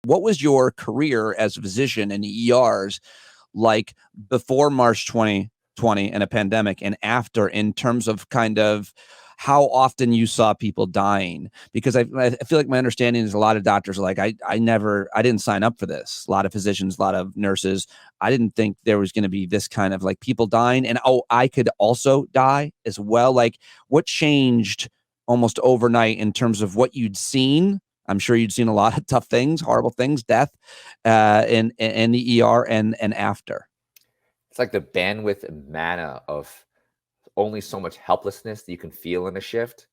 What was your career as a physician in ERs like before March 2020 and a pandemic, and after, in terms of kind of how often you saw people dying? Because I feel like my understanding is a lot of doctors are like, I didn't sign up for this. A lot of physicians, a lot of nurses. I didn't think there was going to be this kind of like people dying, and I could also die as well. Like, what changed almost overnight in terms of what you'd seen? I'm sure you'd seen a lot of tough things, horrible things, death, in the ER and after. It's like the bandwidth and mana of only so much helplessness that you can feel in a shift.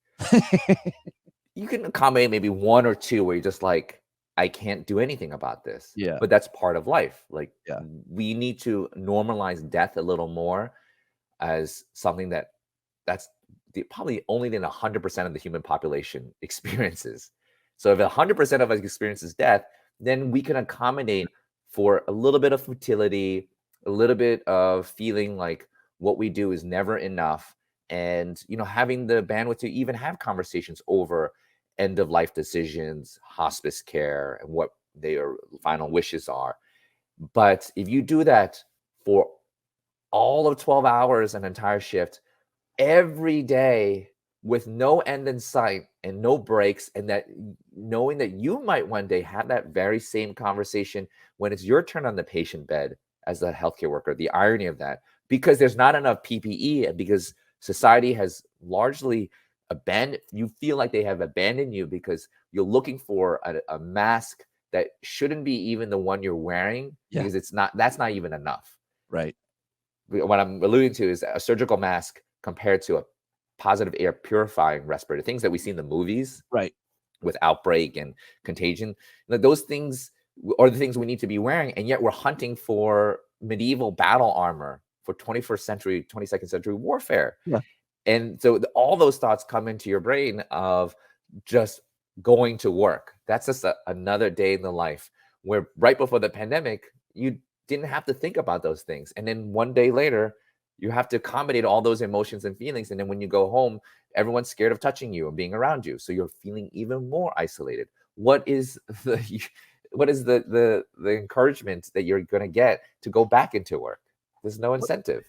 You can accommodate maybe one or two where you're just like, I can't do anything about this. Yeah. But that's part of life. Like, Yeah. we need to normalize death a little more as something that's probably only than 100% of the human population experiences. So if 100% of us experiences death, then we can accommodate for a little bit of futility, a little bit of feeling like what we do is never enough, and having the bandwidth to even have conversations over end of life decisions, hospice care, and what their final wishes are. But if you do that for all of 12 hours, an entire shift, every day, with no end in sight and no breaks, and that knowing that you might one day have that very same conversation when it's your turn on the patient bed as a healthcare worker, the irony of that, because there's not enough PPE and because society has largely abandoned, you feel like they have abandoned you because you're looking for a mask that shouldn't be even the one you're wearing, because that's not even enough. Right. What I'm alluding to is a surgical mask compared to a positive air purifying respirator, things that we see in the movies, right, with Outbreak and Contagion. Those things are the things we need to be wearing, and yet we're hunting for medieval battle armor for 21st century, 22nd century warfare. Yeah. And so all those thoughts come into your brain of just going to work. That's just another day in the life, where right before the pandemic, you didn't have to think about those things. And then one day later, you have to accommodate all those emotions and feelings. And then when you go home, everyone's scared of touching you and being around you. So you're feeling even more isolated. What is the encouragement that you're going to get to go back into work? There's no incentive.